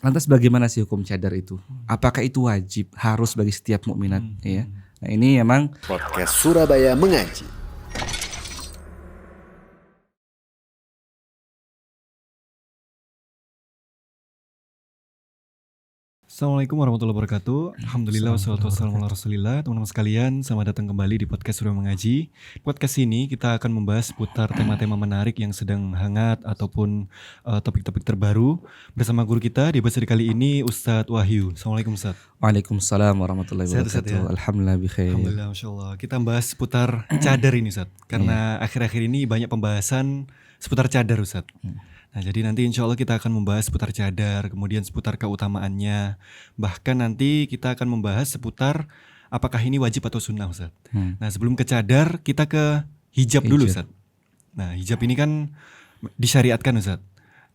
Lantas bagaimana sih hukum cadar itu? Apakah itu wajib, harus bagi setiap mukminat? Ya. Nah ini memang Podcast Surabaya Mengaji. Assalamualaikum warahmatullahi wabarakatuh. Alhamdulillah wassalatu wassalamu ala rasulillah. Teman-teman sekalian, selamat datang kembali di podcast Surabaya Mengaji. Podcast ini kita akan membahas seputar tema-tema menarik yang sedang hangat ataupun topik-topik terbaru bersama guru kita di episode kali ini, Ustadz Wahyu. Assalamualaikum Ustadz. Waalaikumsalam warahmatullahi Sehat, wabarakatuh. Ustadz, ya? Alhamdulillah bikhair. Alhamdulillah, Masya Allah. Kita bahas seputar cadar ini Ustadz. Karena akhir-akhir ini banyak pembahasan seputar cadar Ustadz. Nah, jadi nanti insya Allah kita akan membahas seputar cadar, kemudian seputar keutamaannya. Bahkan nanti kita akan membahas seputar apakah ini wajib atau sunnah Ustaz. Nah, sebelum ke cadar, kita ke hijab dulu Ustaz. Nah, hijab ini kan disyariatkan Ustaz.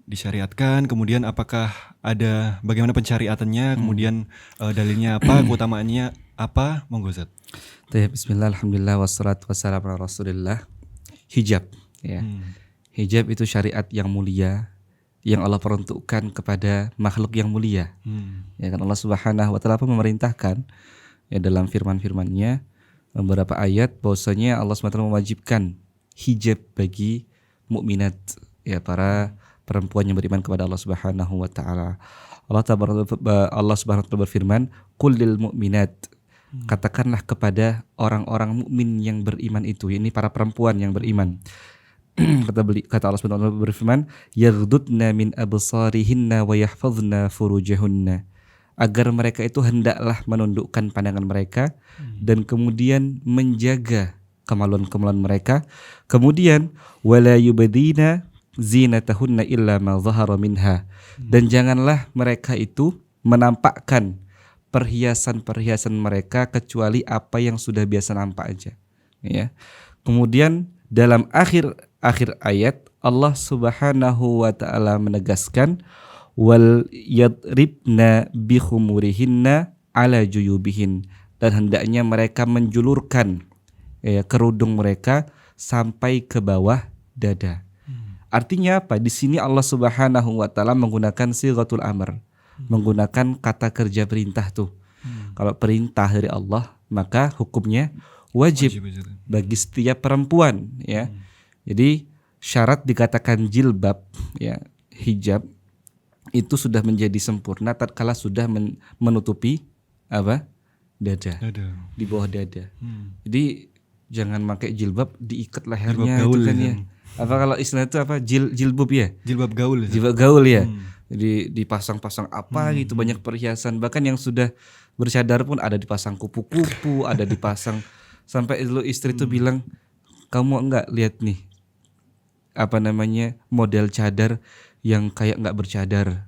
Disyariatkan, kemudian apakah ada bagaimana pensyariatannya, kemudian dalilnya apa, keutamaannya apa, monggo Ustaz. Bismillah, alhamdulillah, wassalatu wassalamu ala rasulillah. Hijab, ya. Hijab itu syariat yang mulia yang Allah peruntukkan kepada makhluk yang mulia. Ya kan Allah Subhanahu wa taala memerintahkan ya dalam firman-firman-Nya beberapa ayat bahwasanya Allah SWT mewajibkan hijab bagi mukminat, ya para perempuan yang beriman kepada Allah Subhanahu wa taala. Allah Subhanahu wa taala berfirman, "Qul lil mu'minat", katakanlah kepada orang-orang mukmin yang beriman itu, ini para perempuan yang beriman. Kata Allah Subhanahu wa taala berfirman, "Yaghdudna min absarihinna wa yahfazna furujahunna", agar mereka itu hendaklah menundukkan pandangan mereka dan kemudian menjaga kemaluan-kemaluan mereka. Kemudian wala yubdina zinatahunna illa ma zahara minha, dan janganlah mereka itu menampakkan perhiasan-perhiasan mereka kecuali apa yang sudah biasa nampak aja, ya. Kemudian dalam akhir ayat Allah Subhanahu wa taala menegaskan, wal yadribna bi khumurihinna ala juyubihin, dan hendaknya mereka menjulurkan kerudung mereka sampai ke bawah dada. Artinya apa? Di sini Allah Subhanahu wa taala menggunakan sighatul amr, menggunakan kata kerja perintah tuh. Kalau perintah dari Allah, maka hukumnya wajib bagi setiap perempuan, ya. Jadi syarat dikatakan jilbab, ya, hijab itu sudah menjadi sempurna tatkala sudah menutupi apa? Dada. Di bawah dada. Jadi jangan pakai jilbab diikat lehernya gaul, itu kan ya. Apa kalau istilah itu apa? Jilbab ya? Jilbab gaul. Jilbab gaul ya. Jadi dipasang-pasang apa gitu, banyak perhiasan, bahkan yang sudah bercadar pun ada dipasang kupu-kupu, ada dipasang, sampai dulu istri tuh bilang, "Kamu enggak lihat nih apa namanya model cadar yang kayak enggak bercadar,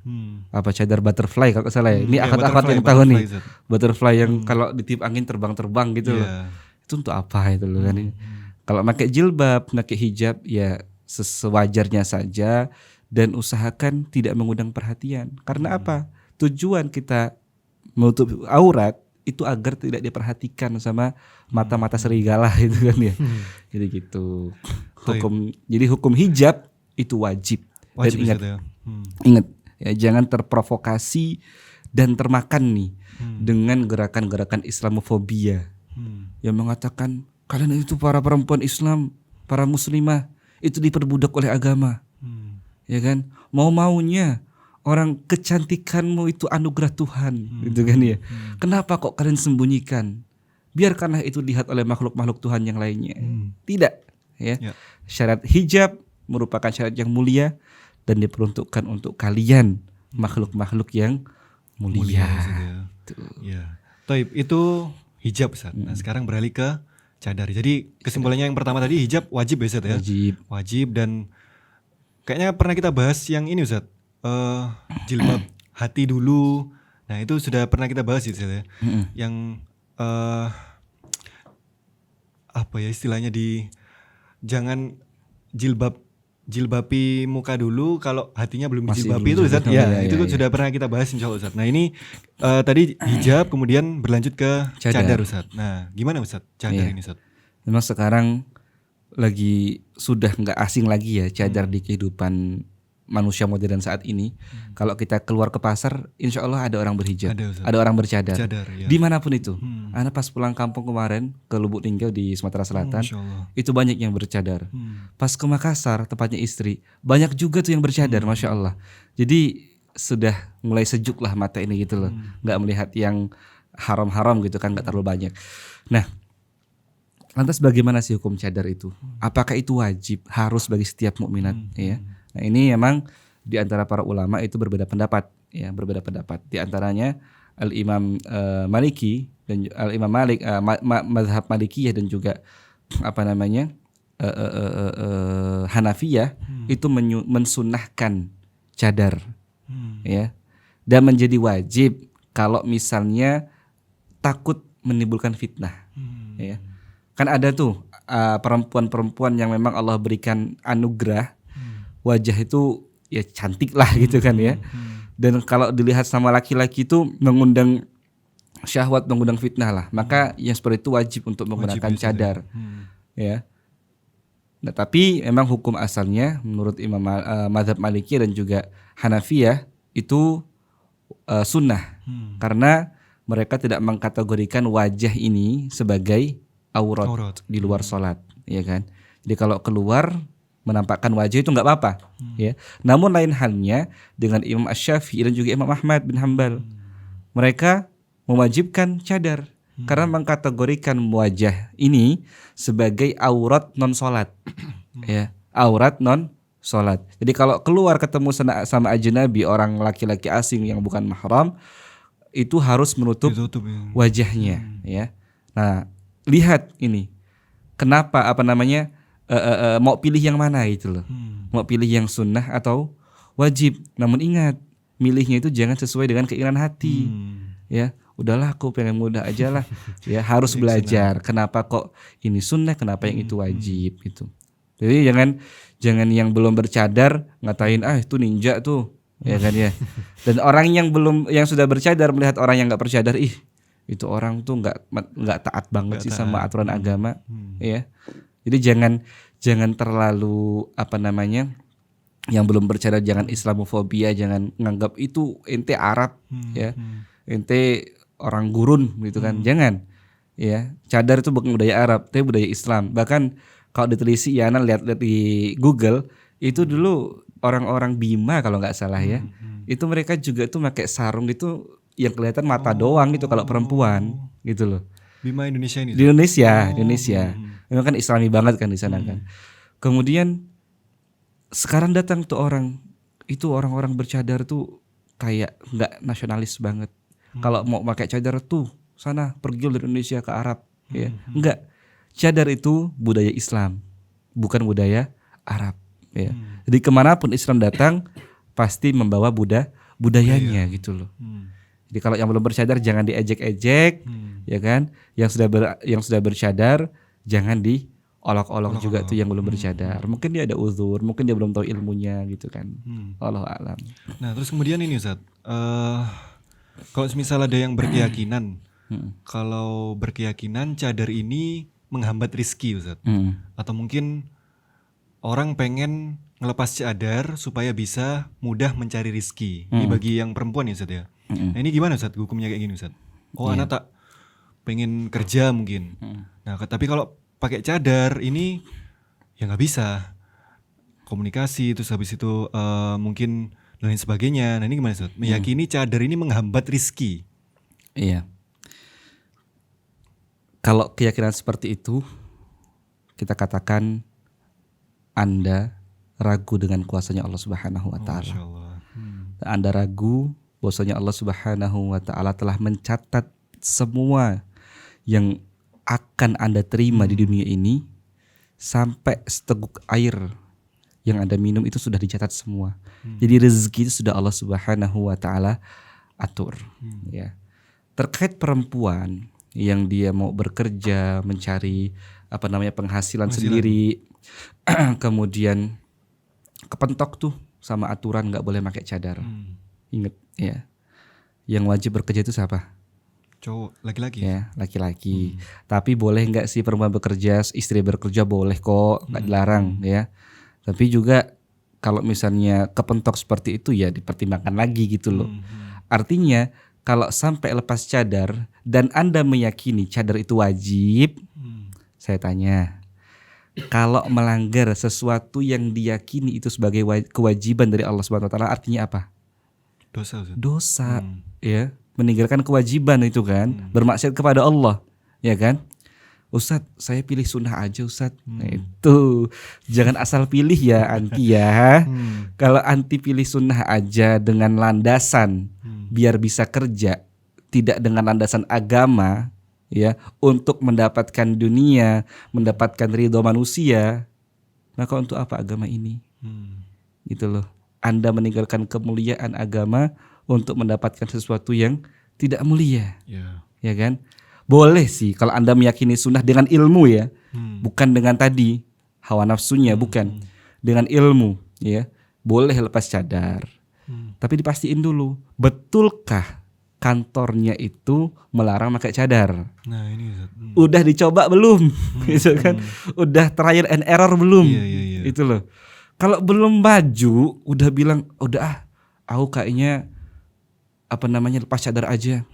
apa cadar butterfly kalau salah ya." Ini akad-akad yang tahu nih, butterfly yang kalau ditiup angin terbang-terbang gitu loh. Itu untuk apa itu loh kan? Kalau pakai jilbab, pakai hijab ya sewajarnya saja, dan usahakan tidak mengundang perhatian. Karena apa? Tujuan kita menutup aurat itu agar tidak diperhatikan sama mata-mata serigala itu kan ya. Jadi gitu. Jadi hukum hijab itu wajib. Dan ingat ya, jangan terprovokasi dan termakan nih dengan gerakan-gerakan Islamofobia yang mengatakan kalian itu para perempuan Islam, para muslimah itu diperbudak oleh agama. Ya kan? Mau-maunya orang, kecantikanmu itu anugerah Tuhan, gitu kan ya. Kenapa kok kalian sembunyikan? Biarkanlah itu dilihat oleh makhluk-makhluk Tuhan yang lainnya. Tidak, ya. Syarat hijab merupakan syarat yang mulia dan diperuntukkan untuk kalian, makhluk-makhluk yang mulia. Ya. Taib, itu hijab Ustaz. Nah, sekarang beralih ke cadar. Jadi kesimpulannya yang pertama tadi hijab wajib ya Ustaz ya. Wajib, dan kayaknya pernah kita bahas yang ini Ustaz. Jilbab hati dulu. Nah, itu sudah pernah kita bahas ya Ustaz ya. Yang apa ya istilahnya, jangan jilbabi muka dulu kalau hatinya belum dijilbabi itu Ustaz. Itu sudah pernah kita bahas insyaallah Ustaz. Nah, ini tadi hijab, kemudian berlanjut ke cadar Ustaz. Nah, gimana Ustaz cadar ini Ustaz? Memang sekarang sudah nggak asing lagi ya cadar di kehidupan manusia modern saat ini, kalau kita keluar ke pasar, insya Allah ada orang berhijab, Ada, Ustaz. ada orang bercadar, Cadar, ya. dimanapun itu. Ana pas pulang kampung kemarin ke Lubuk Linggau di Sumatera Selatan, Masya Allah. itu banyak yang bercadar. Pas ke Makassar, tempatnya istri, banyak juga tuh yang bercadar, masya Allah. Jadi sudah mulai sejuk lah mata ini gitu loh, nggak melihat yang haram-haram gitu kan, nggak terlalu banyak. Nah, lantas bagaimana sih hukum cadar itu? Apakah itu wajib, harus bagi setiap mukminat? Ya, nah ini memang di antara para ulama itu berbeda pendapat, ya berbeda pendapat. Di antaranya Al Imam Maliki dan Al Imam Malik, mazhab Malikiyah dan juga apa namanya Hanafiyah itu mensunnahkan cadar, ya, dan menjadi wajib kalau misalnya takut menimbulkan fitnah, ya. Kan ada tuh perempuan-perempuan yang memang Allah berikan anugerah wajah itu ya cantik lah gitu kan ya. Dan kalau dilihat sama laki-laki itu mengundang syahwat, mengundang fitnah lah. Maka yang seperti itu wajib untuk menggunakan cadar. Ya. Nah, tapi memang hukum asalnya menurut Imam mazhab Maliki dan juga Hanafiyah itu sunnah. Karena mereka tidak mengkategorikan wajah ini sebagai aurat di luar sholat, ya kan. Jadi kalau keluar menampakkan wajah itu nggak apa-apa, ya. Namun lain halnya dengan Imam Asy-Syafi'i dan juga Imam Ahmad bin Hambal. Mereka mewajibkan cadar karena mengkategorikan wajah ini sebagai aurat non sholat, ya, aurat non sholat. Jadi kalau keluar ketemu sama ajnabi, orang laki-laki asing yang bukan mahram, itu harus menutup wajahnya, ya. Nah, lihat ini, kenapa mau pilih yang mana gitu loh, mau pilih yang sunnah atau wajib. Namun ingat, milihnya itu jangan sesuai dengan keinginan hati, ya. Udahlah aku pengen mudah aja lah, ya harus belajar. Kenapa kok ini sunnah, kenapa yang itu wajib gitu. Jadi jangan yang belum bercadar ngatain itu ninja tuh, ya kan ya. Dan orang yang sudah bercadar melihat orang yang nggak bercadar, itu orang tuh nggak taat banget sih sama aturan agama, ya. Jadi jangan terlalu yang belum bercadar jangan Islamofobia, jangan nganggap itu ente Arab, ya, ente orang gurun gitu kan, jangan, ya. Cadar itu bukan budaya Arab, tapi budaya Islam. Bahkan kalau diteliti, ya, lihat di Google itu dulu orang-orang Bima kalau nggak salah ya, itu mereka juga tuh pakai sarung itu yang kelihatan mata doang gitu kalau perempuan gitu loh. Bima Indonesia ini. Di Indonesia. Memang kan Islami banget kan di sana kan. Kemudian sekarang datang tuh orang-orang bercadar tuh kayak nggak nasionalis banget. Kalau mau pakai cadar tuh sana pergi dari Indonesia ke Arab, ya. Enggak. Cadar itu budaya Islam, bukan budaya Arab, ya. Jadi kemanapun Islam datang pasti membawa budayanya gitu loh. Jadi kalau yang belum bercadar jangan diejek-ejek, ya kan? Yang sudah bercadar jangan diolok-olok juga tuh yang belum bercadar. Mungkin dia ada uzur, mungkin dia belum tahu ilmunya gitu kan. Wallahu a'lam. Nah, terus kemudian ini Ustaz, kalau misal ada yang berkeyakinan, kalau berkeyakinan cadar ini menghambat rizki, Ustaz, atau mungkin orang pengen ngelepas cadar supaya bisa mudah mencari rizki. Ini bagi yang perempuan ya, Ustaz ya. Nah, ini gimana Ustaz hukumnya kayak gini, Ustaz? Anak tak pengen kerja mungkin. Nah, tapi kalau pakai cadar ini ya nggak bisa komunikasi, terus habis itu mungkin dan lain sebagainya. Nah, ini gimana Ustaz? Meyakini cadar ini menghambat rizki. Iya. Kalau keyakinan seperti itu, kita katakan Anda ragu dengan kuasanya Allah Subhanahu wa taala. Anda ragu bahwasanya Allah Subhanahu wa taala telah mencatat semua yang akan Anda terima di dunia ini, sampai seteguk air yang Anda minum itu sudah dicatat semua. Jadi rezeki itu sudah Allah Subhanahu wa taala atur, ya. Terkait perempuan yang dia mau bekerja, mencari penghasilan sendiri, kemudian kepentok tuh sama aturan nggak boleh pakai cadar. Ingat ya, yang wajib bekerja itu siapa? Cowok, laki-laki. Ya, laki-laki. Tapi boleh nggak sih perempuan bekerja, istri bekerja boleh kok, nggak dilarang ya. Tapi juga kalau misalnya kepentok seperti itu ya dipertimbangkan lagi gitu loh. Artinya kalau sampai lepas cadar dan Anda meyakini cadar itu wajib, saya tanya, kalau melanggar sesuatu yang diyakini itu sebagai kewajiban dari Allah Subhanahu wa taala artinya apa? Dosa Ustaz. Dosa, ya, meninggalkan kewajiban itu kan, bermaksiat kepada Allah, ya kan? Ustadz, saya pilih sunnah aja Ustadz. Nah itu, jangan asal pilih ya anti ya. Kalau anti pilih sunnah aja dengan landasan biar bisa kerja, tidak dengan landasan agama, ya, untuk mendapatkan dunia, mendapatkan ridho manusia, maka untuk apa agama ini? Gitu loh. Anda meninggalkan kemuliaan agama untuk mendapatkan sesuatu yang tidak mulia, ya kan? Boleh sih kalau Anda meyakini sunnah dengan ilmu ya, bukan dengan tadi hawa nafsunya, bukan, dengan ilmu ya. Boleh lepas cadar, tapi dipastiin dulu betulkah kantornya itu melarang pakai cadar. Nah ini Ustaz. Udah dicoba belum, gitu kan? Udah trial and error belum, itu loh. Kalau belum maju, udah bilang udah aku kayaknya lepas cadar aja.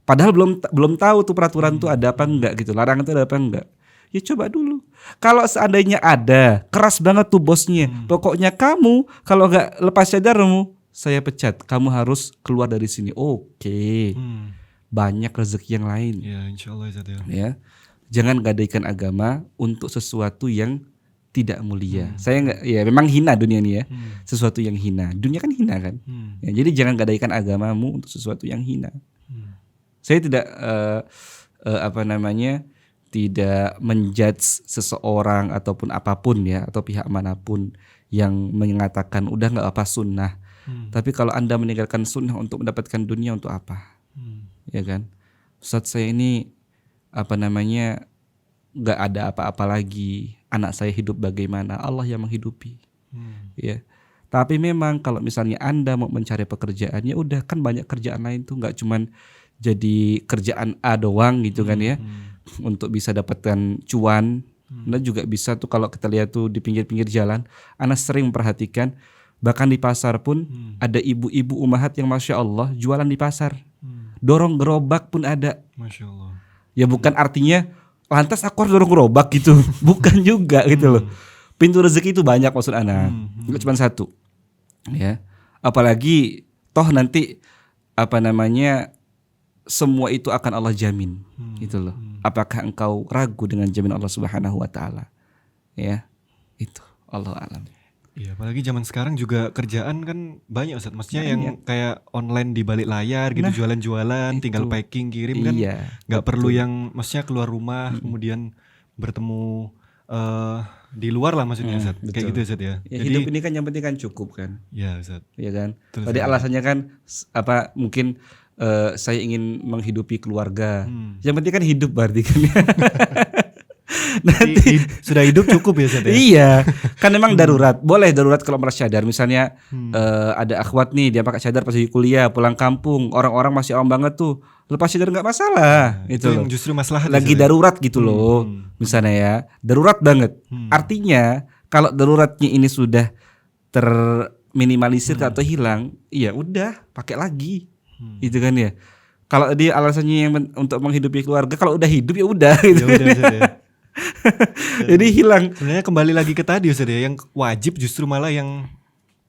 Padahal belum tahu tuh peraturan tuh ada apa enggak gitu, larangan tuh ada apa enggak. Ya coba dulu. Kalau seandainya ada, keras banget tuh bosnya. Pokoknya kamu kalau enggak lepas cadarmu, saya pecat. Kamu harus keluar dari sini. Oke. Banyak rezeki yang lain. Ya insyaallah Ustaz ya. Ya. Jangan gadaikan agama untuk sesuatu yang tidak mulia. Saya enggak, ya memang hina dunia ini ya. Sesuatu yang hina. Dunia kan hina kan. Ya, jadi jangan gadaikan agamamu untuk sesuatu yang hina. Saya tidak tidak menjudge seseorang ataupun apapun ya, atau pihak manapun yang mengatakan udah nggak apa sunnah. Tapi kalau Anda meninggalkan sunnah untuk mendapatkan dunia, untuk apa? Ya kan? Ustadz, saya ini nggak ada apa-apa lagi. Anak saya hidup bagaimana? Allah yang menghidupi. Ya. Tapi memang kalau misalnya Anda mau mencari pekerjaan, ya udah, kan banyak kerjaan lain tuh, nggak cuman jadi kerjaan A doang gitu kan ya, untuk bisa dapatkan cuan. Anda juga bisa tuh, kalau kita lihat tuh di pinggir-pinggir jalan, Anda sering memperhatikan, bahkan di pasar pun ada ibu-ibu umahat yang Masya Allah jualan di pasar, dorong gerobak pun ada. Masya Allah. Ya bukan artinya lantas aku harus dorong gerobak gitu, bukan juga gitu loh. Pintu rezeki itu banyak maksud Anda, nggak cuma satu ya. Apalagi toh nanti semua itu akan Allah jamin, gitu loh. Apakah engkau ragu dengan jamin Allah Subhanahu wa taala? Ya, itu Allah alam. Iya, apalagi zaman sekarang juga kerjaan kan banyak Ustaz. Maksudnya yang kayak online di balik layar gitu, jualan-jualan, tinggal packing, kirim kan. Nggak perlu yang maksudnya keluar rumah kemudian bertemu di luar lah maksudnya Ustaz. Kayak gitu Ustaz ya. Ya, jadi hidup ini kan yang penting kan cukup kan. Iya Ustaz. Ya kan. Betul, Tadi Ustaz. alasannya kan mungkin saya ingin menghidupi keluarga. Yang penting kan hidup berarti kan. Nanti Sudah hidup cukup ya Ustaz ya. iya, kan memang darurat. Boleh darurat kalau merasa cadar. Misalnya ada akhwat nih, dia pakai cadar pas lagi kuliah, pulang kampung, orang-orang masih awam banget tuh, lepas cadar nggak masalah. Itu Gitu yang loh. justru masalah Lagi darurat gitu loh. Misalnya ya, darurat banget. Artinya kalau daruratnya ini sudah terminimalisir atau hilang, iya udah pakai lagi. Gitu kan ya. Kalau dia alasannya yang untuk menghidupi keluarga, kalau udah hidup ya udah gitu. Ya udah Ustaz ya. Jadi hilang. Sebenarnya kembali lagi ke tadi Ustaz ya, yang wajib justru malah yang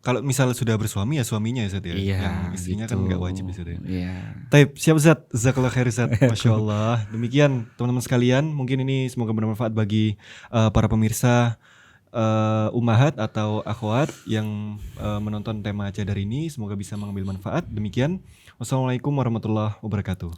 kalau misal sudah bersuami ya suaminya ya Ustaz ya. Iya, Yang istrinya kan gitu. nggak wajib Ustaz ya. Iya. Taib, siap Ustaz. Jazakallah khair Ustaz. Masya Allah. Demikian teman-teman sekalian, mungkin ini semoga bermanfaat bagi para pemirsa umahat atau akhwat yang menonton tema cadar ini. Semoga bisa mengambil manfaat. Demikian. Wassalamualaikum warahmatullahi wabarakatuh.